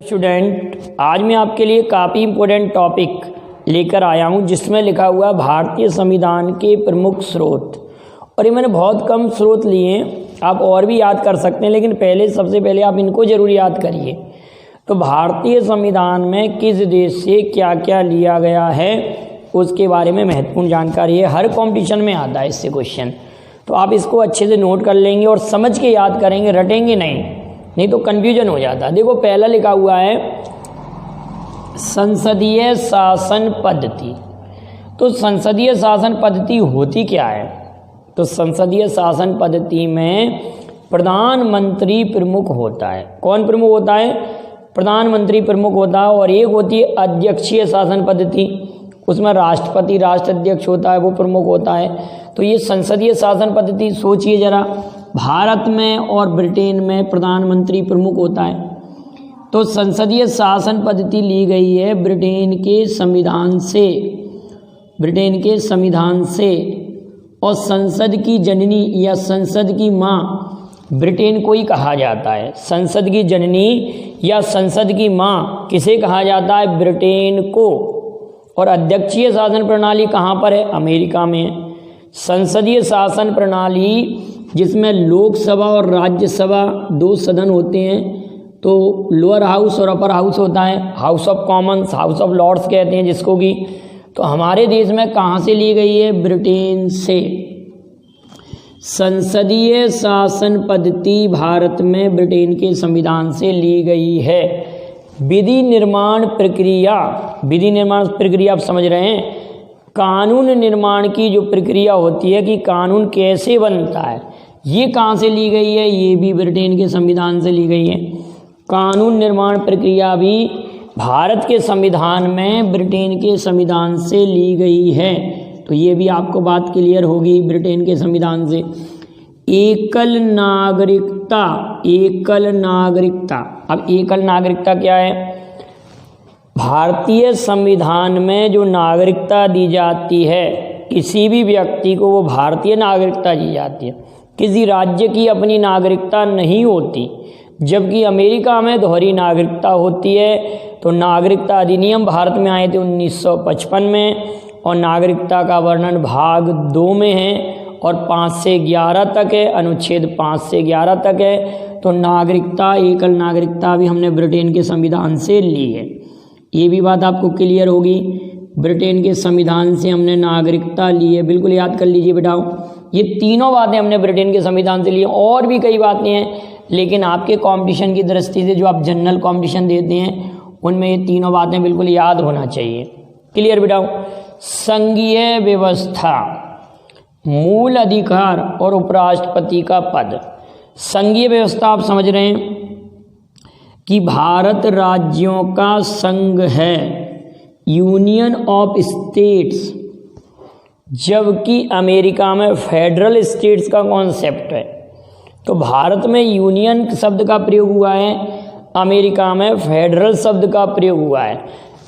Student, आज मैं आपके लिए काफ़ी इम्पोर्टेंट टॉपिक लेकर आया हूं जिसमें लिखा हुआ है भारतीय संविधान के प्रमुख स्रोत। और ये मैंने बहुत कम स्रोत लिए हैं, आप और भी याद कर सकते हैं, लेकिन सबसे पहले आप इनको ज़रूर याद करिए। तो भारतीय संविधान में किस देश से क्या क्या लिया गया है उसके बारे में महत्वपूर्ण जानकारी है। हर कॉम्पिटिशन में आता है इससे क्वेश्चन, तो आप इसको अच्छे से नोट कर लेंगे और समझ के याद करेंगे, रटेंगे नहीं तो कन्फ्यूजन हो जाता है। देखो पहला लिखा हुआ है संसदीय शासन पद्धति। तो संसदीय शासन पद्धति होती क्या है? तो संसदीय शासन पद्धति में प्रधानमंत्री प्रमुख होता है। कौन प्रमुख होता है? प्रधानमंत्री प्रमुख होता है। और एक होती है अध्यक्षीय शासन पद्धति, उसमें राष्ट्रपति राष्ट्राध्यक्ष होता है, वो प्रमुख होता है। तो ये संसदीय शासन पद्धति सोचिए जरा, भारत में और ब्रिटेन में प्रधानमंत्री प्रमुख होता है। तो संसदीय शासन पद्धति ली गई है ब्रिटेन के संविधान से। और संसद की जननी या संसद की माँ ब्रिटेन को ही कहा जाता है। संसद की जननी या संसद की माँ किसे कहा जाता है? ब्रिटेन को। और अध्यक्षीय शासन प्रणाली कहाँ पर है? अमेरिका में है। संसदीय शासन प्रणाली जिसमें लोकसभा और राज्यसभा दो सदन होते हैं, तो लोअर हाउस और अपर हाउस होता है। House of Commons, House of Lords कहते हैं जिसको कि। तो हमारे देश में कहाँ से ली गई है? ब्रिटेन से। संसदीय शासन पद्धति भारत में ब्रिटेन के संविधान से ली गई है। विधि निर्माण प्रक्रिया आप समझ रहे हैं, कानून निर्माण की जो प्रक्रिया होती है कि कानून कैसे बनता है, ये कहाँ से ली गई है? ये भी ब्रिटेन के संविधान से ली गई है। कानून निर्माण प्रक्रिया भी भारत के संविधान में ब्रिटेन के संविधान से ली गई है। तो ये भी आपको बात क्लियर होगी ब्रिटेन के संविधान से। एकल नागरिकता। अब एकल नागरिकता क्या है? भारतीय संविधान में जो नागरिकता दी जाती है किसी भी व्यक्ति को, वो भारतीय नागरिकता दी जाती है। किसी राज्य की अपनी नागरिकता नहीं होती, जबकि अमेरिका में दोहरी नागरिकता होती है। तो नागरिकता अधिनियम भारत में आए थे 1955 में, और नागरिकता का वर्णन भाग 2 में है और 5 से 11 तक है, अनुच्छेद 5 से 11 तक है। तो नागरिकता, एकल नागरिकता भी हमने ब्रिटेन के संविधान से ली है। ये भी बात आपको क्लियर होगी, ब्रिटेन के संविधान से हमने नागरिकता ली है। बिल्कुल याद कर लीजिए बेटाओ, ये तीनों बातें हमने ब्रिटेन के संविधान से ली हैं। और भी कई बातें हैं, लेकिन आपके कंपटीशन की दृष्टि से जो आप जनरल कंपटीशन देते हैं उनमें ये तीनों बातें बिल्कुल याद होना चाहिए। क्लियर बेटाओ? संघीय व्यवस्था, मूल अधिकार और उपराष्ट्रपति का पद। संघीय व्यवस्था आप समझ रहे हैं कि भारत राज्यों का संघ है, यूनियन ऑफ स्टेट्स, जबकि अमेरिका में फेडरल स्टेट्स का कॉन्सेप्ट है। तो भारत में यूनियन शब्द का प्रयोग हुआ है, अमेरिका में फेडरल शब्द का प्रयोग हुआ है।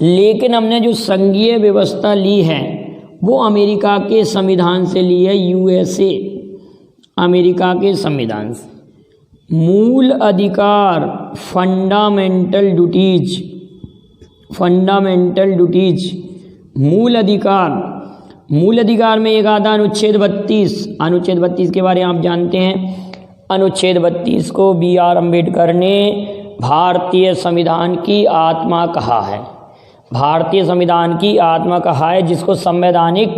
लेकिन हमने जो संघीय व्यवस्था ली है वो अमेरिका के संविधान से ली है, यूएसए, अमेरिका के संविधान से। मूल अधिकार, फंडामेंटल ड्यूटीज, मूल अधिकार में एक आता अनुच्छेद 32 के बारे में आप जानते हैं। अनुच्छेद 32 को B.R. अम्बेडकर ने भारतीय संविधान की आत्मा कहा है। भारतीय संविधान की आत्मा कहा है, जिसको संवैधानिक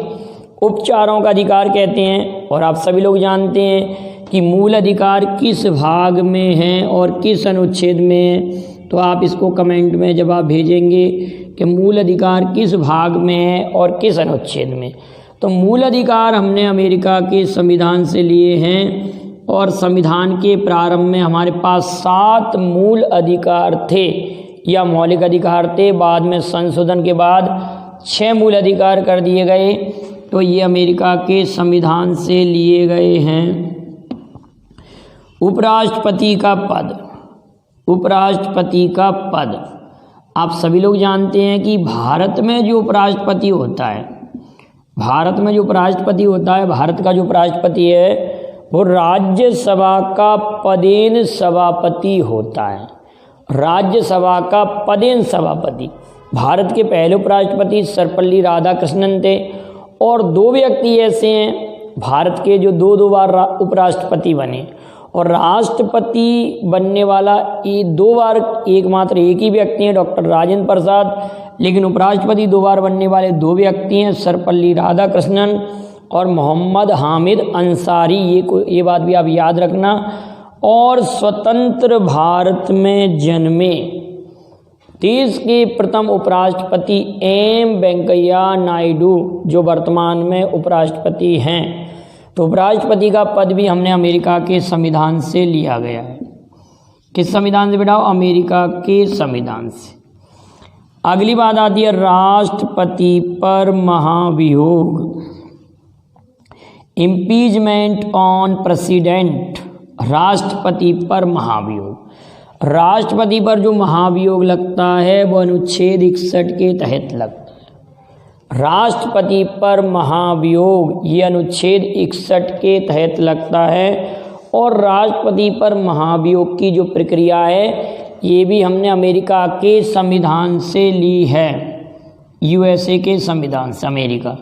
उपचारों का अधिकार कहते हैं। और आप सभी लोग जानते हैं कि मूल अधिकार किस भाग में है और किस अनुच्छेद में है। तो आप इसको कमेंट में जवाब भेजेंगे कि मूल अधिकार किस भाग में है और किस अनुच्छेद में। तो मूल अधिकार हमने अमेरिका के संविधान से लिए हैं। और संविधान के प्रारंभ में हमारे पास 7 मूल अधिकार थे या मौलिक अधिकार थे। बाद में संशोधन के बाद 6 मूल अधिकार कर दिए गए। तो ये अमेरिका के संविधान से लिए गए हैं। उपराष्ट्रपति का पद आप सभी लोग जानते हैं कि भारत में जो उपराष्ट्रपति होता है, भारत का जो उपराष्ट्रपति है वो राज्यसभा का पदेन सभापति होता है। राज्यसभा का पदेन सभापति। भारत के पहले उपराष्ट्रपति सर्वपल्ली राधाकृष्णन थे। और 2 व्यक्ति ऐसे हैं भारत के जो 2 बार उपराष्ट्रपति बने, और राष्ट्रपति बनने वाला ये 2 बार एकमात्र एक ही व्यक्ति हैं, डॉक्टर राजेंद्र प्रसाद। लेकिन उपराष्ट्रपति 2 बार बनने वाले 2 व्यक्ति हैं, सर्वपल्ली राधाकृष्णन और मोहम्मद हामिद अंसारी। ये बात भी आप याद रखना। और स्वतंत्र भारत में जन्मे देश के प्रथम उपराष्ट्रपति एम वेंकैया नायडू, जो वर्तमान में उपराष्ट्रपति हैं। तो उपराष्ट्रपति का पद भी हमने अमेरिका के संविधान से लिया गया है। किस संविधान से बेटाओ? अमेरिका के संविधान से। अगली बात आती है राष्ट्रपति पर महाभियोग, इम्पीचमेंट ऑन प्रेसिडेंट। राष्ट्रपति पर महाभियोग, राष्ट्रपति पर जो महाभियोग लगता है वो अनुच्छेद 61 के तहत लगता है। राष्ट्रपति पर महाभियोग ये अनुच्छेद 61 के तहत लगता है। और राष्ट्रपति पर महाभियोग की जो प्रक्रिया है ये भी हमने अमेरिका के संविधान से ली है, यूएसए के संविधान से। अमेरिका,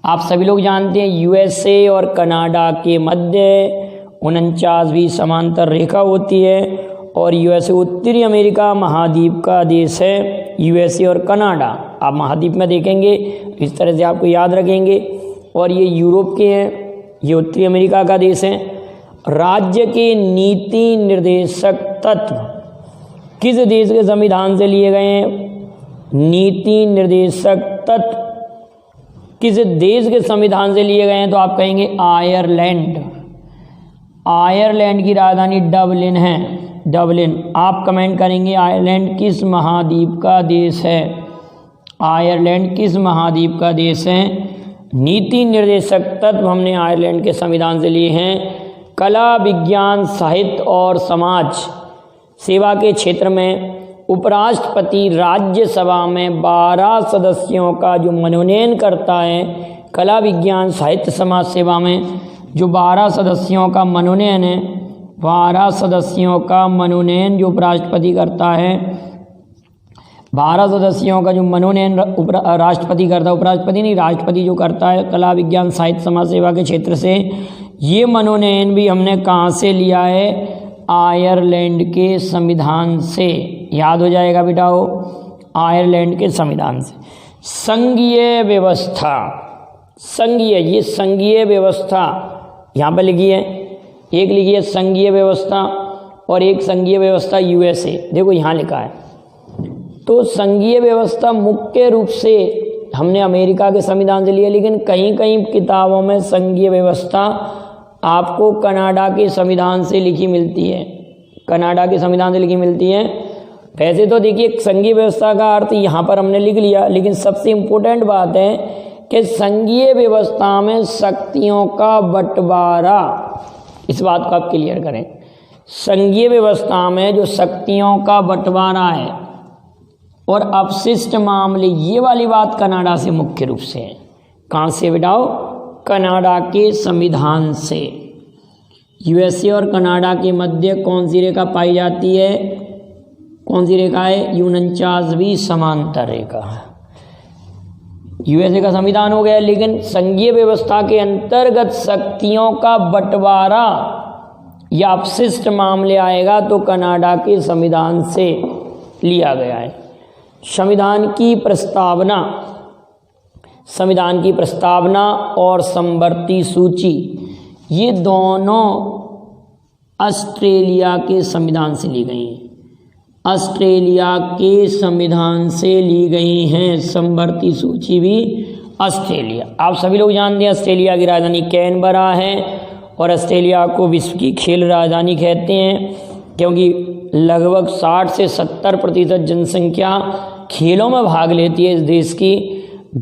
आप सभी लोग जानते हैं, यूएसए और कनाडा के मध्य 49वीं समांतर रेखा होती है। और यूएसए उत्तरी अमेरिका महाद्वीप का देश है, यूएसए और कनाडा। आप महाद्वीप में देखेंगे इस तरह से आपको याद रखेंगे। और ये यूरोप के हैं, ये उत्तरी अमेरिका का देश है। राज्य के नीति निर्देशक तत्व किस देश के संविधान से लिए गए हैं? नीति निर्देशक तत्व किस देश के संविधान से लिए गए हैं? तो आप कहेंगे आयरलैंड। आयरलैंड की राजधानी डबलिन है, डबलिन। आप कमेंट करेंगे आयरलैंड किस महाद्वीप का देश है? आयरलैंड किस महाद्वीप का देश है? नीति निर्देशक तत्व हमने आयरलैंड के संविधान से लिए हैं। कला, विज्ञान, साहित्य और समाज सेवा के क्षेत्र में उपराष्ट्रपति राज्यसभा में 12 सदस्यों का जो मनोनयन करता है। कला, विज्ञान, साहित्य, समाज सेवा में जो 12 सदस्यों का मनोनयन है, 12 सदस्यों का मनोनयन जो उपराष्ट्रपति करता है, 12 सदस्यों का जो मनोनयन राष्ट्रपति करता है, उपराष्ट्रपति नहीं, राष्ट्रपति जो करता है कला, विज्ञान, साहित्य, समाज सेवा के क्षेत्र से। ये मनोनयन भी हमने कहाँ से लिया है? आयरलैंड के संविधान से। याद हो जाएगा बेटाओ, आयरलैंड के संविधान से। संघीय व्यवस्था, संघीय, ये संघीय व्यवस्था यहाँ पर लिखी है। एक लिखी है संघीय व्यवस्था और एक संघीय व्यवस्था यूएसए। देखो यहाँ लिखा है। तो संघीय व्यवस्था मुख्य रूप से हमने अमेरिका के संविधान से लिया, लेकिन कहीं कहीं किताबों में संघीय व्यवस्था आपको कनाडा के संविधान से लिखी मिलती है, कनाडा के संविधान से लिखी मिलती है। वैसे तो देखिए संघीय व्यवस्था का अर्थ यहाँ पर हमने लिख लिया, लेकिन सबसे इम्पोर्टेंट बात है कि संघीय व्यवस्था में शक्तियों का बंटवारा, इस बात को आप क्लियर करें। संघीय व्यवस्था में जो शक्तियों का बंटवारा है और अपशिष्ट मामले, ये वाली बात कनाडा से मुख्य रूप से है। कहाँ से बेटाओ? कनाडा के संविधान से। यूएसए और कनाडा के मध्य कौन सी रेखा पाई जाती है? कौन सी रेखा है? 49वीं समांतर रेखा। यूएसए का संविधान हो गया, लेकिन संघीय व्यवस्था के अंतर्गत शक्तियों का बंटवारा या अपशिष्ट मामले आएगा तो कनाडा के संविधान से लिया गया है। संविधान की प्रस्तावना, संविधान की प्रस्तावना और समवर्ती सूची, ये दोनों ऑस्ट्रेलिया के संविधान से ली गई हैं। ऑस्ट्रेलिया के संविधान से ली गई हैं। समवर्ती सूची भी ऑस्ट्रेलिया। आप सभी लोग जानते हैं ऑस्ट्रेलिया की राजधानी कैनबरा है और ऑस्ट्रेलिया को विश्व की खेल राजधानी कहते हैं, क्योंकि लगभग 60 से 70% जनसंख्या खेलों में भाग लेती है इस देश की।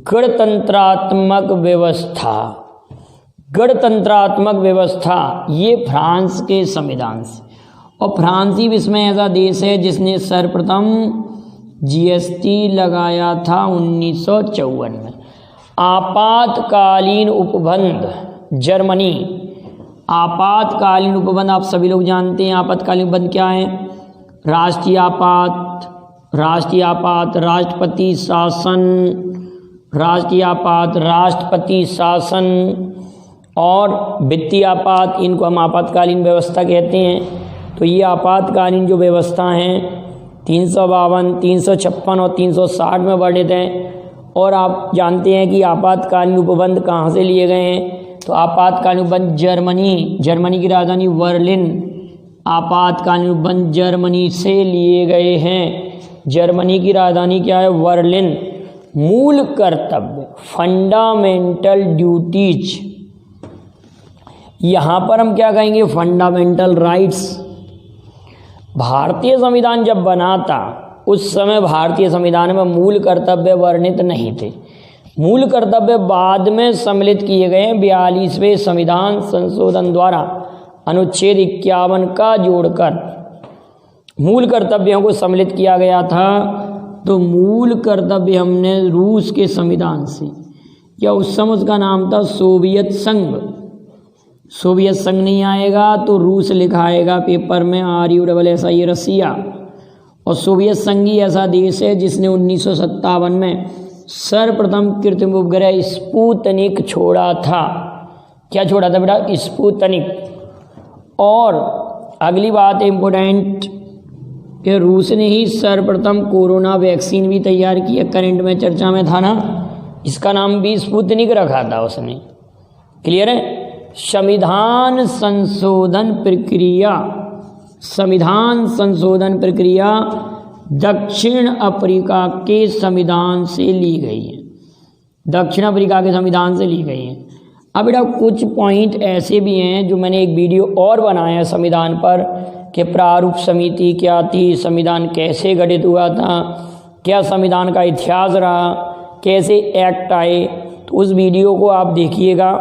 गणतंत्रात्मक व्यवस्था, गणतंत्रात्मक व्यवस्था ये फ्रांस के संविधान से। और फ्रांस ही विश्व में ऐसा देश है जिसने सर्वप्रथम जीएसटी लगाया था 1954 में। आपातकालीन उपबंध, जर्मनी। आपातकालीन उपबंध आप सभी लोग जानते हैं। आपातकालीन उपबंध क्या है? राष्ट्रीय आपात, राष्ट्रपति शासन, राष्ट्रीय आपात, राष्ट्रपति शासन और वित्तीय आपात, इनको हम आपातकालीन व्यवस्था कहते हैं। तो ये आपातकालीन जो व्यवस्था हैं 352, 356 और 360 में वर्णित हैं। और आप जानते हैं कि आपातकालीन उपबंध कहाँ से लिए गए हैं, तो आपातकालीन उपबंध जर्मनी की राजधानी बर्लिन, आपातकालीन उपबंध जर्मनी से लिए गए हैं। जर्मनी की राजधानी क्या है? बर्लिन। मूल कर्तव्य, फंडामेंटल ड्यूटीज, यहाँ पर हम क्या कहेंगे? Fundamental rights. भारतीय संविधान जब बना था उस समय भारतीय संविधान में मूल कर्तव्य वर्णित नहीं थे। मूल कर्तव्य बाद में सम्मिलित किए गए हैं 42वें संविधान संशोधन द्वारा अनुच्छेद 51 का जोड़कर मूल कर्तव्यों को सम्मिलित किया गया था। तो मूल कर्तव्य हमने रूस के संविधान से, या उस समय उसका नाम था सोवियत संघ, सोवियत संघ नहीं आएगा तो रूस लिखा आएगा पेपर में, RUSSI, रसिया। और सोवियत संघ ही ऐसा देश है जिसने 1957 में सर्वप्रथम कृत्रिम उपग्रह स्पुतनिक छोड़ा था। क्या छोड़ा था बेटा? स्पुतनिक। और अगली बात इम्पोर्टेंट कि रूस ने ही सर्वप्रथम कोरोना वैक्सीन भी तैयार किया, करंट में चर्चा में था ना, इसका नाम भी स्पुतनिक रखा था उसने। क्लियर है? संविधान संशोधन प्रक्रिया, संविधान संशोधन प्रक्रिया दक्षिण अफ्रीका के संविधान से ली गई है, दक्षिण अफ्रीका के संविधान से ली गई है। अब बेटा कुछ पॉइंट ऐसे भी हैं जो मैंने एक वीडियो और बनाया है संविधान पर, कि प्रारूप समिति क्या थी, संविधान कैसे गठित हुआ था, क्या संविधान का इतिहास रहा, कैसे एक्ट आए। तो उस वीडियो को आप देखिएगा,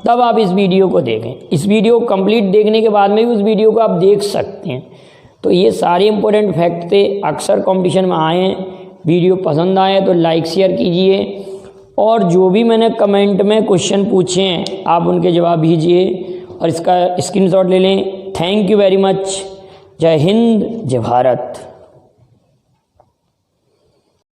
तब आप इस वीडियो को देखें। इस वीडियो को कंप्लीट देखने के बाद में भी उस वीडियो को आप देख सकते हैं। तो ये सारे इंपॉर्टेंट फैक्ट थे, अक्सर कंपटीशन में आए हैं। वीडियो पसंद आए तो लाइक शेयर कीजिए, और जो भी मैंने कमेंट में क्वेश्चन पूछे हैं आप उनके जवाब दीजिए और इसका स्क्रीनशॉट ले लें। Thank you very much. जय हिंद, जय भारत।